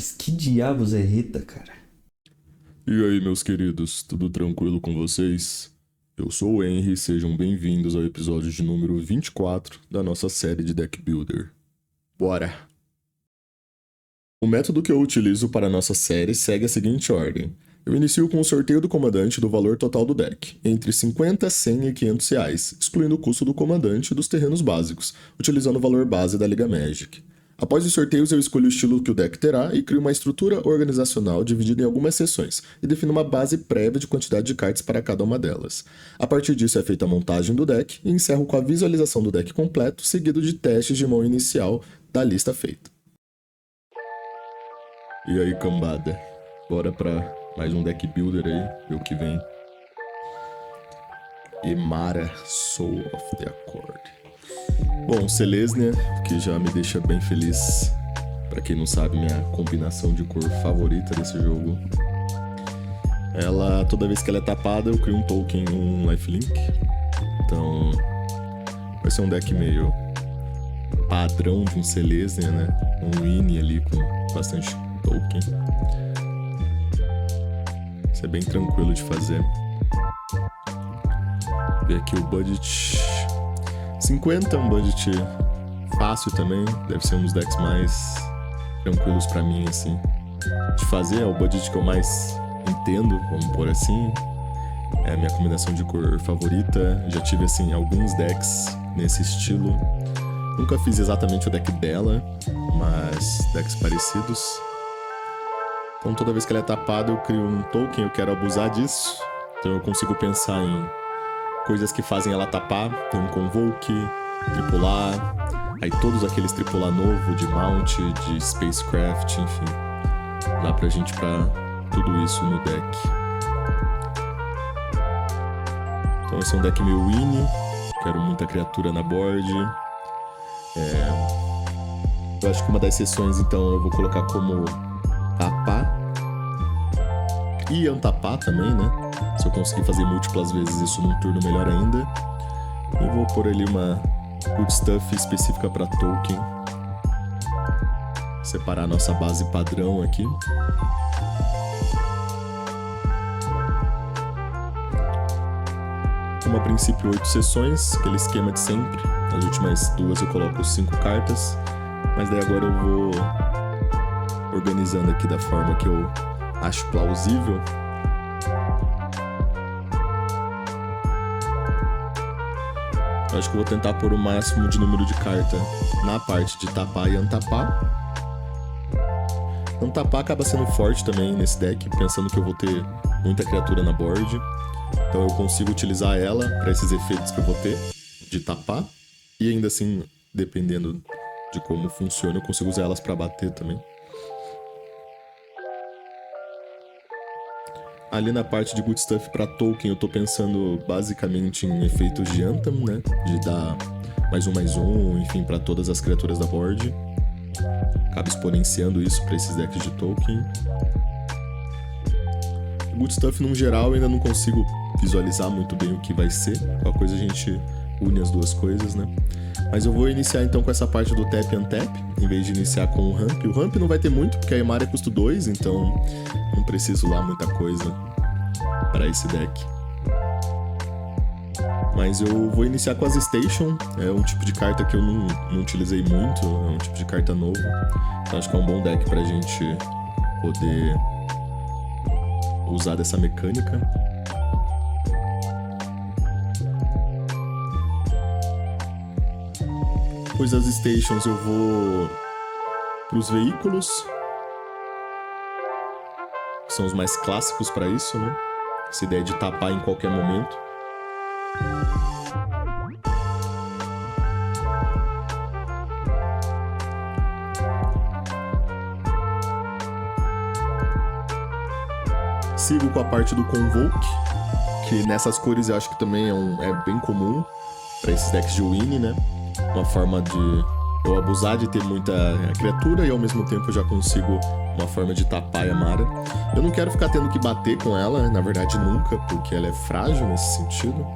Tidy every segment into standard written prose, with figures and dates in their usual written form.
Mas que diabos é Rita, cara? E aí, meus queridos, tudo tranquilo com vocês? Eu sou o Henry, sejam bem-vindos ao episódio de número 24 da nossa série de Deck Builder. Bora! O método que eu utilizo para a nossa série segue a seguinte ordem. Eu inicio com o sorteio do comandante do valor total do deck, entre 50, 100 e 500 reais, excluindo o custo do comandante e dos terrenos básicos, utilizando o valor base da Liga Magic. Após os sorteios, eu escolho o estilo que o deck terá e crio uma estrutura organizacional dividida em algumas seções, e defino uma base prévia de quantidade de cartas para cada uma delas. A partir disso é feita a montagem do deck e encerro com a visualização do deck completo, seguido de testes de mão inicial da lista feita. E aí, cambada? Bora pra mais um deck builder aí, ver o que vem. Emara, Soul of the Accord. Bom, Selesnya, que já me deixa bem feliz. Pra quem não sabe, minha combinação de cor favorita desse jogo. Ela, toda vez que ela é tapada, eu crio um token, um lifelink. Então, vai ser um deck meio padrão de um Selesnya, né? Um Winnie ali com bastante token. Isso é bem tranquilo de fazer. Ver aqui o budget. 50 é um budget fácil também. Deve ser um dos decks mais tranquilos pra mim, assim, de fazer. É o budget que eu mais entendo, vamos pôr assim. É a minha combinação de cor favorita. Já tive, assim, alguns decks nesse estilo. Nunca fiz exatamente o deck dela, mas decks parecidos. Então toda vez que ela é tapada eu crio um token, eu quero abusar disso. Então eu consigo pensar em coisas que fazem ela tapar. Tem um Convoke, tripular, aí todos aqueles tripular novo de Mount, de Spacecraft, enfim. Dá pra gente pra tudo isso no deck. Então esse é um deck meio Winnie. Quero muita criatura na board. Eu acho que uma das sessões então eu vou colocar como tapar e antapar também, né? Se eu conseguir fazer múltiplas vezes isso num turno, melhor ainda. E vou pôr ali uma good stuff específica para token. Separar a nossa base padrão aqui. Como a princípio 8 sessões, aquele esquema de sempre. Nas últimas 2 eu coloco 5 cartas. Mas daí agora eu vou organizando aqui da forma que eu acho plausível. Eu acho que eu vou tentar pôr o máximo de número de carta na parte de tapar e antapar. Antapar acaba sendo forte também nesse deck, pensando que eu vou ter muita criatura na board. Então eu consigo utilizar ela para esses efeitos que eu vou ter de tapar. E ainda assim, dependendo de como funciona, eu consigo usar elas para bater também. Ali na parte de good stuff para token, eu tô pensando basicamente em efeitos de Anthem, né? De dar mais um, enfim, para todas as criaturas da board. Acaba exponenciando isso para esses decks de token. Good stuff, num geral, eu ainda não consigo visualizar muito bem o que vai ser. Qualquer coisa a gente une as duas coisas, né? Mas eu vou iniciar então com essa parte do tap and tap, em vez de iniciar com o ramp. O ramp não vai ter muito, porque a Emara custa 2, então não preciso lá muita coisa para esse deck. Mas eu vou iniciar com as Station, é um tipo de carta que eu não utilizei muito, é um tipo de carta novo. Então acho que é um bom deck pra gente poder usar dessa mecânica. Depois das Stations eu vou pros veículos, que são os mais clássicos para isso, né? Essa ideia de tapar em qualquer momento. Sigo com a parte do Convoke, que nessas cores eu acho que também é bem comum para esses decks de Winnie, né? Uma forma de eu abusar de ter muita criatura e ao mesmo tempo eu já consigo uma forma de tapar a Emara. Eu não quero ficar tendo que bater com ela, na verdade nunca, porque ela é frágil nesse sentido.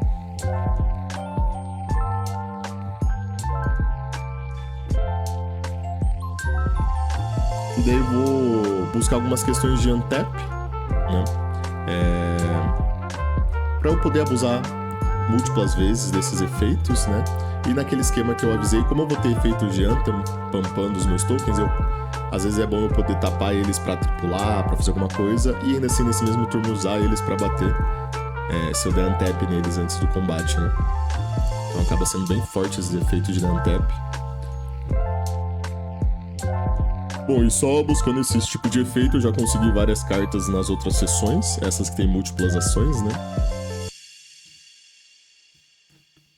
E daí vou buscar algumas questões de untap, né? Para eu poder abusar múltiplas vezes desses efeitos, né? E naquele esquema que eu avisei, como eu vou ter efeitos de Anthem pampando os meus tokens, às vezes é bom eu poder tapar eles pra tripular, pra fazer alguma coisa, e ainda assim nesse mesmo turno usar eles pra bater, se eu der untap neles antes do combate, né? Então acaba sendo bem forte esses efeitos de untap. Bom, e só buscando esse tipo de efeito eu já consegui várias cartas nas outras sessões, essas que tem múltiplas ações, né?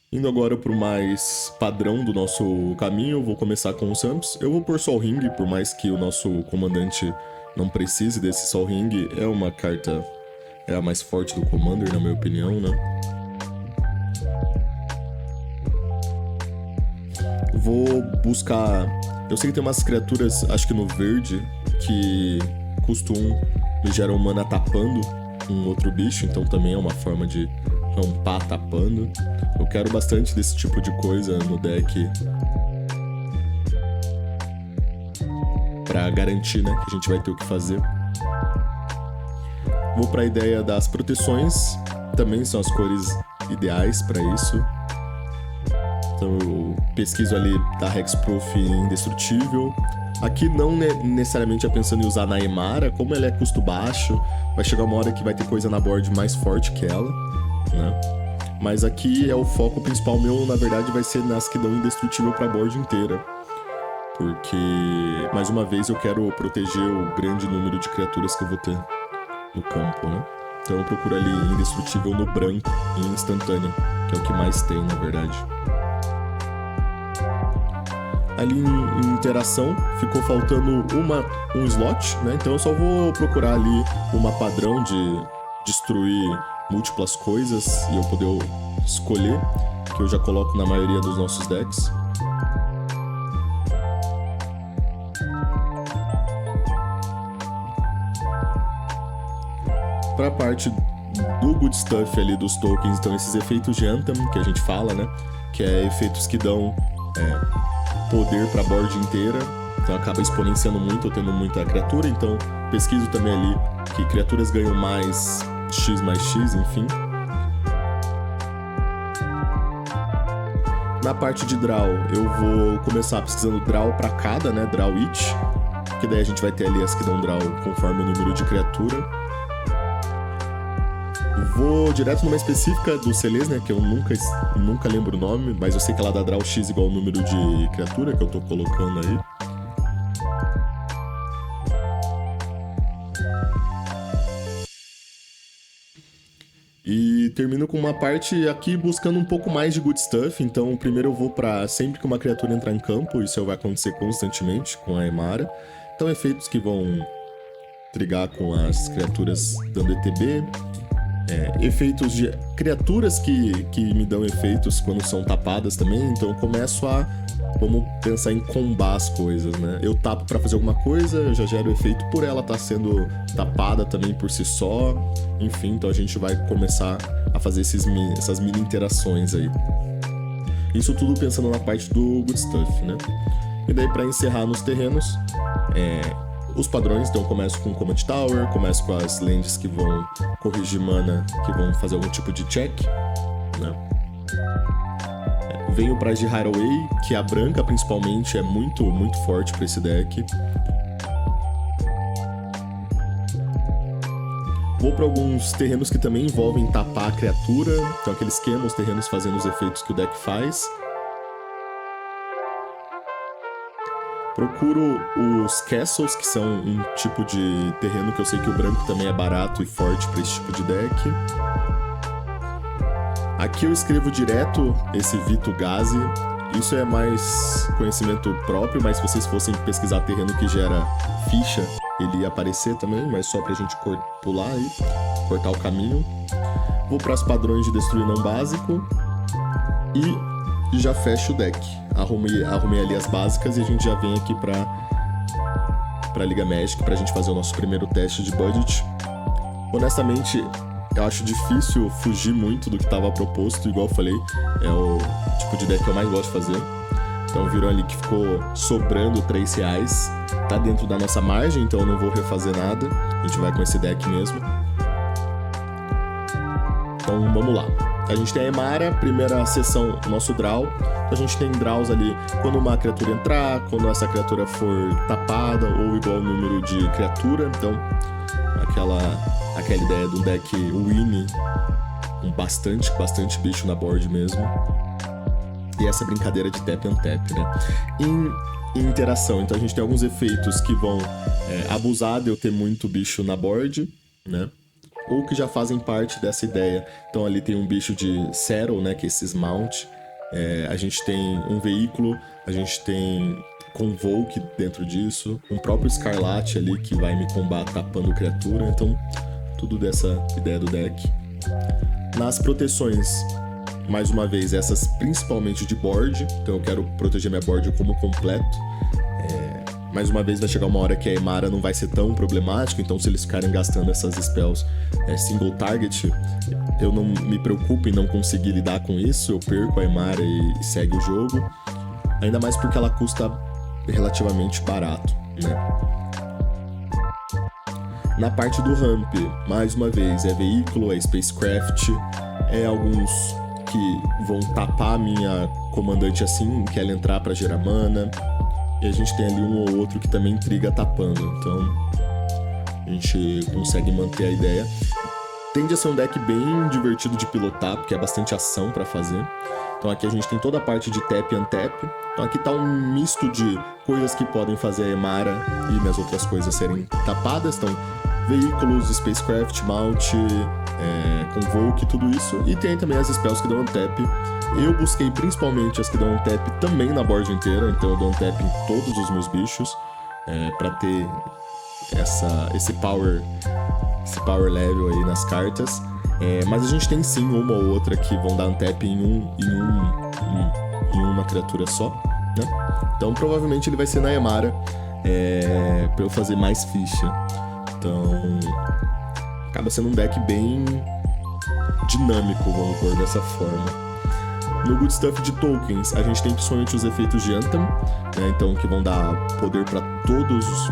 Indo agora pro mais padrão do nosso caminho, eu vou começar com os Ramps. Eu vou por Sol Ring, por mais que o nosso comandante não precise desse Sol Ring, é uma carta, é a mais forte do Commander, na minha opinião, né? Vou buscar... Eu sei que tem umas criaturas, acho que no verde, que custo 1 me geram mana tapando um outro bicho, então também é uma forma de rampar tapando. Eu quero bastante desse tipo de coisa no deck pra garantir, né, que a gente vai ter o que fazer. Vou pra ideia das proteções, também são as cores ideais pra isso. Então eu pesquiso ali da Hexproof Indestrutível. Aqui não necessariamente é pensando em usar na Emara, como ela é custo baixo, vai chegar uma hora que vai ter coisa na board mais forte que ela, né? Mas aqui é o foco principal meu, na verdade, vai ser nas que dão Indestrutível pra board inteira. Porque, mais uma vez, eu quero proteger o grande número de criaturas que eu vou ter no campo, né? Então eu procuro ali Indestrutível no branco e instantânea, que é o que mais tem, na verdade. Ali em interação, ficou faltando um slot, né? Então eu só vou procurar ali uma padrão de destruir múltiplas coisas e eu poder escolher, que eu já coloco na maioria dos nossos decks. Para a parte do good stuff ali dos tokens, então esses efeitos de Anthem que a gente fala, né? Que é efeitos que dão poder para a board inteira, então acaba exponenciando muito, eu tendo muita criatura, então pesquiso também ali que criaturas ganham mais X mais X, enfim. Na parte de draw, eu vou começar pesquisando draw para cada, né, draw each, que daí a gente vai ter ali as que dão draw conforme o número de criatura. Vou direto numa específica do Celeste, né, que eu nunca lembro o nome, mas eu sei que ela dá draw X igual ao número de criatura que eu tô colocando aí. E termino com uma parte aqui buscando um pouco mais de good stuff, então primeiro eu vou pra sempre que uma criatura entrar em campo, isso vai acontecer constantemente com a Emara. Então efeitos que vão trigar com as criaturas dando ETB. Efeitos de criaturas que me dão efeitos quando são tapadas também, então eu começo a, vamos pensar em combar as coisas, né? Eu tapo pra fazer alguma coisa, eu já gero efeito por ela estar sendo tapada também por si só, enfim, então a gente vai começar a fazer essas mini interações aí. Isso tudo pensando na parte do good stuff, né? E daí pra encerrar nos terrenos, os padrões, então eu começo com Command Tower, começo com as lands que vão corrigir mana, que vão fazer algum tipo de check, né? Venho para as de Hideaway, que a branca principalmente é muito, muito forte para esse deck. Vou para alguns terrenos que também envolvem tapar a criatura, então aquele esquema, os terrenos fazendo os efeitos que o deck faz. Procuro os Castles, que são um tipo de terreno que eu sei que o branco também é barato e forte para esse tipo de deck. Aqui eu escrevo direto esse Vito Gazi. Isso é mais conhecimento próprio, mas se vocês fossem pesquisar terreno que gera ficha, ele ia aparecer também, mas só pra gente pular aí, cortar o caminho. Vou para os padrões de destruir não básico e já fecho o deck. Arrumei ali as básicas e a gente já vem aqui pra Liga Magic pra gente fazer o nosso primeiro teste de budget. Honestamente, eu acho difícil fugir muito do que estava proposto, igual eu falei, é o tipo de deck que eu mais gosto de fazer. Então viram ali que ficou sobrando R$3. Tá dentro da nossa margem, então eu não vou refazer nada. A gente vai com esse deck mesmo. Então vamos lá. A gente tem a Emara, primeira sessão, nosso draw. A gente tem draws ali quando uma criatura entrar, quando essa criatura for tapada ou igual ao número de criatura. Então, aquela ideia do deck Winnie, com bastante bicho na board mesmo. E essa brincadeira de tap and tap, né? Em interação, então a gente tem alguns efeitos que vão abusar de eu ter muito bicho na board, né? Ou que já fazem parte dessa ideia. Então ali tem um bicho de Settle, né? Que é esses mount. A gente tem um veículo, a gente tem Convoke dentro disso, um próprio Escarlate ali que vai me combater tapando criatura. Então, tudo dessa ideia do deck. Nas proteções, mais uma vez, essas principalmente de board. Então eu quero proteger minha board como completo. Mais uma vez vai chegar uma hora que a Emara não vai ser tão problemático, então se eles ficarem gastando essas spells single target, eu não me preocupo em não conseguir lidar com isso, eu perco a Emara e segue o jogo. Ainda mais porque ela custa relativamente barato, né? Na parte do ramp, mais uma vez, é veículo, é spacecraft, é alguns que vão tapar a minha comandante assim que ela entrar pra gerar mana. E a gente tem ali um ou outro que também intriga tapando, então a gente consegue manter a ideia. Tende a ser um deck bem divertido de pilotar, porque é bastante ação pra fazer. Então aqui a gente tem toda a parte de tap and tap. Então aqui tá um misto de coisas que podem fazer a Emara e minhas outras coisas serem tapadas. Então veículos, spacecraft, mount, convoke, tudo isso. E tem também as spells que dão tap. Eu busquei principalmente as que dão tap também na board inteira, então eu dou tap em todos os meus bichos, pra ter esse power level aí nas cartas. Mas a gente tem sim uma ou outra que vão dar tap em uma criatura só, né? Então provavelmente ele vai ser na Emara, pra eu fazer mais ficha. Então acaba sendo um deck bem dinâmico, vamos pôr dessa forma. No Good Stuff de tokens, a gente tem principalmente os efeitos de Anthem, né? Então que vão dar poder para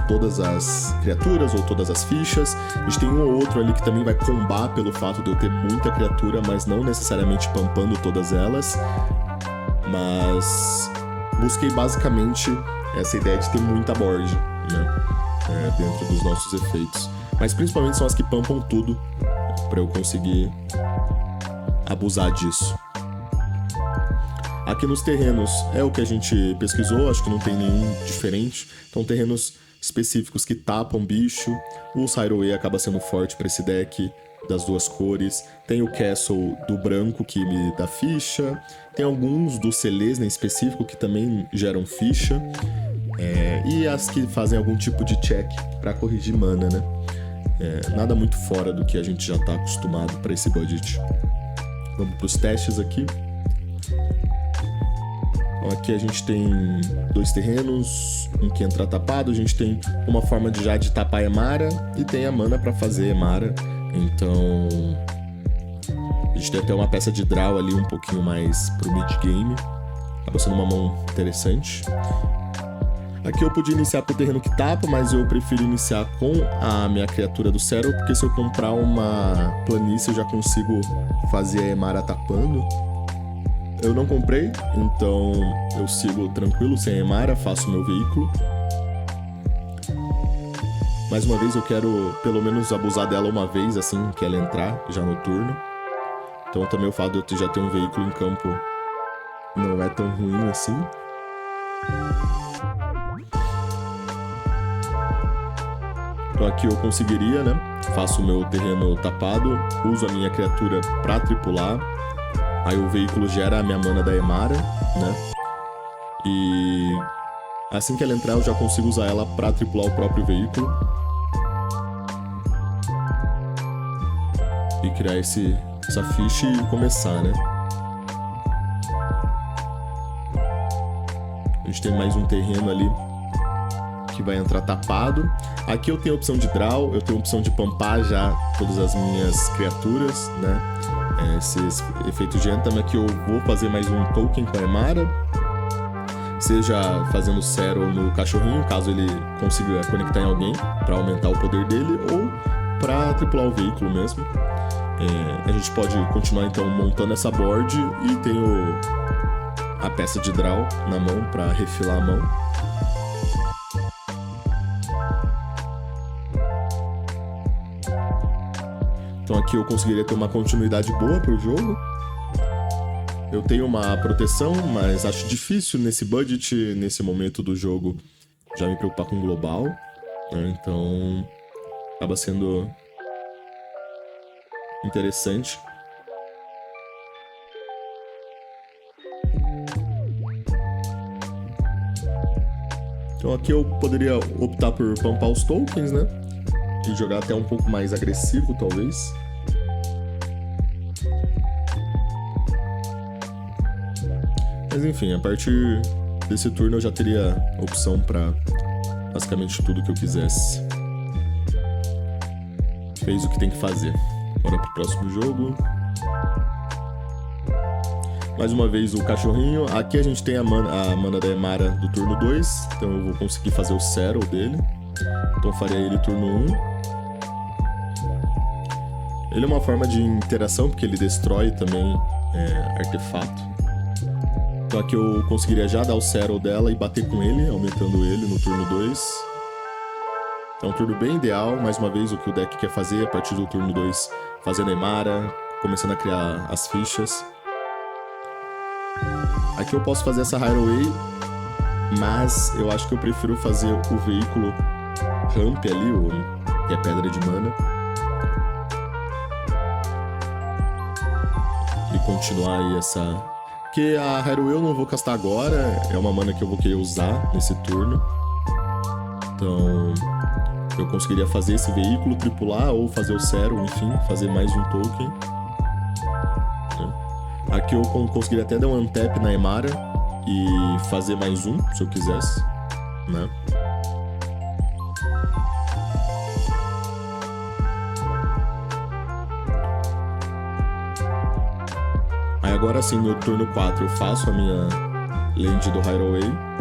todas as criaturas ou todas as fichas. A gente tem um ou outro ali que também vai combar pelo fato de eu ter muita criatura, mas não necessariamente pampando todas elas. Mas busquei basicamente essa ideia de ter muita board, né? Dentro dos nossos efeitos. Mas principalmente são as que pampam tudo, para eu conseguir abusar disso. Aqui nos terrenos é o que a gente pesquisou, acho que não tem nenhum diferente. Então terrenos específicos que tapam bicho. O Hideaway acaba sendo forte para esse deck das duas cores. Tem o Castle do branco que me dá ficha. Tem alguns do Selesnya em específico que também geram ficha. E as que fazem algum tipo de check para corrigir mana, né? Nada muito fora do que a gente já está acostumado para esse budget. Vamos para os testes aqui. Aqui a gente tem 2 terrenos, um que entra tapado, a gente tem uma forma de tapar a Emara e tem a mana para fazer a Emara. Então a gente tem até uma peça de draw ali um pouquinho mais pro mid-game. Acaba sendo uma mão interessante. Aqui eu podia iniciar pro terreno que tapa, mas eu prefiro iniciar com a minha criatura do Settle, porque se eu comprar uma planície eu já consigo fazer a Emara tapando. Eu não comprei, então eu sigo tranquilo sem a Emara, faço meu veículo. Mais uma vez eu quero pelo menos abusar dela uma vez assim que ela entrar já no turno. Então também o fato de eu já ter um veículo em campo não é tão ruim assim. Então aqui eu conseguiria, né? Faço o meu terreno tapado, uso a minha criatura pra tripular. Aí o veículo gera a minha mana da Emara, né? E assim que ela entrar, eu já consigo usar ela pra tripular o próprio veículo. E criar essa ficha e começar, né? A gente tem mais um terreno ali que vai entrar tapado. Aqui eu tenho a opção de draw, eu tenho a opção de pampar já todas as minhas criaturas, né? Esses efeitos de Anthem aqui eu vou fazer mais um token com a Emara. seja fazendo Zero no cachorrinho, caso ele consiga conectar em alguém para aumentar o poder dele, ou para tripular o veículo mesmo. A gente pode continuar então montando essa board e tem a peça de draw na mão para refilar a mão. Então aqui eu conseguiria ter uma continuidade boa para o jogo. Eu tenho uma proteção, mas acho difícil nesse budget, nesse momento do jogo, já me preocupar com global, né? Então acaba sendo interessante. Então aqui eu poderia optar por pumpar os tokens, né? E jogar até um pouco mais agressivo, talvez. Mas enfim, a partir desse turno eu já teria opção para basicamente tudo que eu quisesse. Fez o que tem que fazer. Bora pro próximo jogo. Mais uma vez o cachorrinho. Aqui a gente tem a mana da Emara do turno 2. Então eu vou conseguir fazer o Zero dele. Então eu faria ele turno 1. Ele é uma forma de interação, porque ele destrói também artefato. Então aqui eu conseguiria já dar o Zero dela e bater com ele, aumentando ele no turno 2. É um turno bem ideal, mais uma vez o que o deck quer fazer a partir do turno 2, fazendo a Emara, começando a criar as fichas. Aqui eu posso fazer essa Hideaway, mas eu acho que eu prefiro fazer o veículo Ramp ali, que é pedra de mana. E continuar aí essa... Porque a Hideaway eu não vou castar agora, é uma mana que eu vou querer usar nesse turno. Então eu conseguiria fazer esse veículo, tripular ou fazer o Zero, enfim, fazer mais um token. Aqui eu conseguiria até dar um untap na Emara e fazer mais um, se eu quisesse, né? Aí agora sim, no turno 4 eu faço a minha land do Hideaway.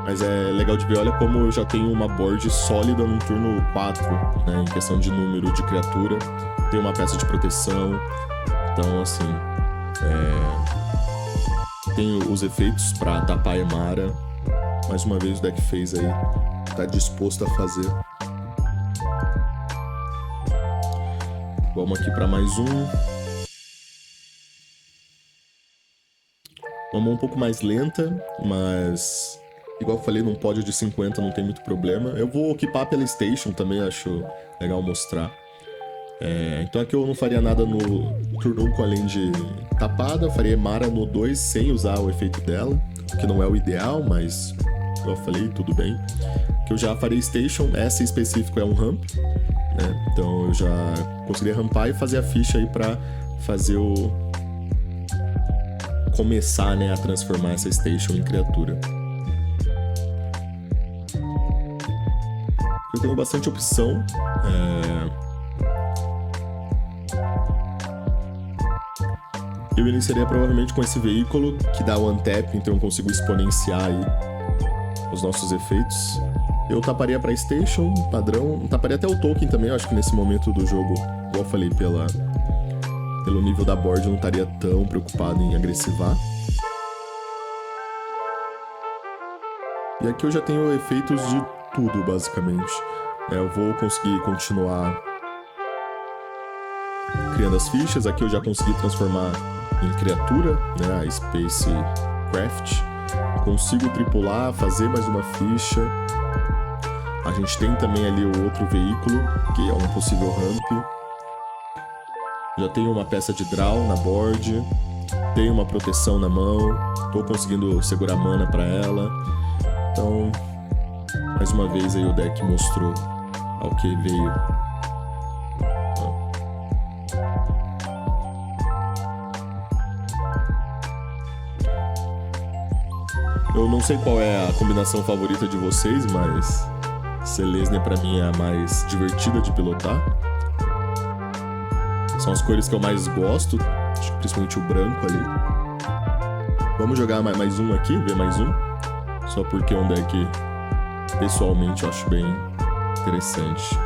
Mas é legal de ver, olha como eu já tenho uma board sólida no turno 4, né? Em questão de número de criatura. Tem uma peça de proteção. Então, assim, tem os efeitos pra tapar a Emara. Mais uma vez o deck fez aí, tá disposto a fazer. Vamos aqui pra mais um. Uma mão um pouco mais lenta, mas igual eu falei, num pódio de 50 não tem muito problema. Eu vou equipar pela Station também, acho legal mostrar. Então aqui eu não faria nada no turno 1 com a land tapada, eu faria Emara no 2 sem usar o efeito dela, que não é o ideal, mas igual eu falei, tudo bem. Que eu já faria Station, essa em específico é um ramp, né? Então eu já conseguiria rampar e fazer a ficha aí pra fazer começar, né, a transformar essa Station em criatura. Eu tenho bastante opção. Eu iniciaria provavelmente com esse veículo que dá o untap, então eu consigo exponenciar aí os nossos efeitos. Eu taparia pra Station, padrão. Taparia até o token também, eu acho que nesse momento do jogo, igual eu falei, pelo nível da board eu não estaria tão preocupado em agressivar. E aqui eu já tenho efeitos de tudo, basicamente. Eu vou conseguir continuar criando as fichas. Aqui eu já consegui transformar em criatura, né, a Space Craft. Consigo tripular, fazer mais uma ficha. A gente tem também ali o outro veículo, que é um possível ramp. Já tenho uma peça de draw na board. Tenho uma proteção na mão. Tô conseguindo segurar mana para ela. Então, mais uma vez aí o deck mostrou ao que veio. Eu não sei qual é a combinação favorita de vocês, mas Selesnya pra mim é a mais divertida de pilotar. São as cores que eu mais gosto, acho que principalmente o branco ali. Vamos jogar mais um aqui, ver mais um. Só porque é um deck, pessoalmente, eu acho bem interessante.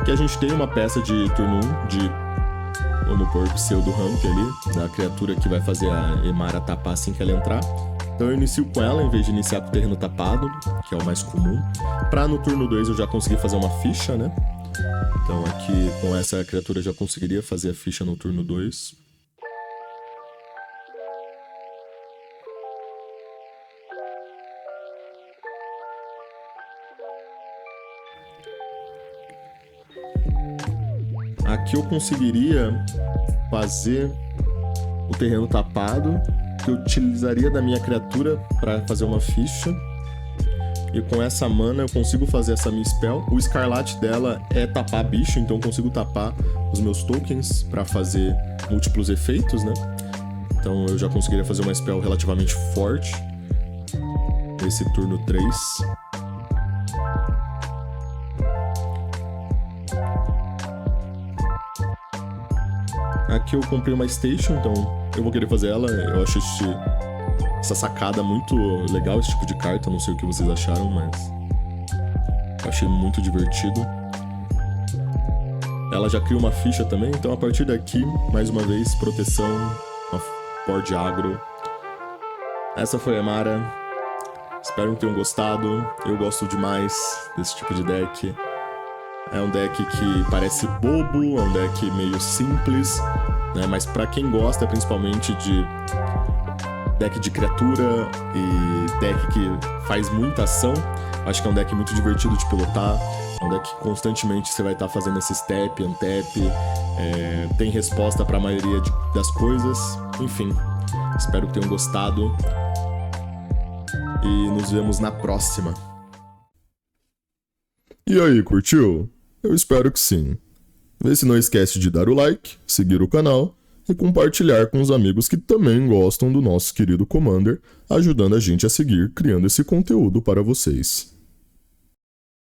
Aqui a gente tem uma peça de turno 1 de, vamos pôr, Pseudo Ramp ali, da criatura que vai fazer a Emara tapar assim que ela entrar. Então eu inicio com ela, em vez de iniciar com o terreno tapado, que é o mais comum. Pra no turno 2 eu já conseguir fazer uma ficha, né? Então aqui com essa criatura eu já conseguiria fazer a ficha no turno 2. Aqui eu conseguiria fazer o terreno tapado, que eu utilizaria da minha criatura para fazer uma ficha. E com essa mana eu consigo fazer essa minha spell. O escarlate dela é tapar bicho, então eu consigo tapar os meus tokens para fazer múltiplos efeitos, né? Então eu já conseguiria fazer uma spell relativamente forte nesse turno 3. Aqui eu comprei uma station, então eu vou querer fazer ela. Eu acho essa sacada muito legal, esse tipo de carta. Não sei o que vocês acharam, mas eu achei muito divertido. Ela já cria uma ficha também, então a partir daqui, mais uma vez, proteção, uma board agro. Essa foi a Emara. Espero que tenham gostado. Eu gosto demais desse tipo de deck. É um deck que parece bobo, é um deck meio simples, né? Mas pra quem gosta principalmente de deck de criatura e deck que faz muita ação, acho que é um deck muito divertido de pilotar. É um deck que constantemente você vai estar fazendo esse step, untap, tem resposta pra maioria das coisas. Enfim, espero que tenham gostado e nos vemos na próxima. E aí, curtiu? Eu espero que sim. Vê se não esquece de dar o like, seguir o canal e compartilhar com os amigos que também gostam do nosso querido Commander, ajudando a gente a seguir criando esse conteúdo para vocês.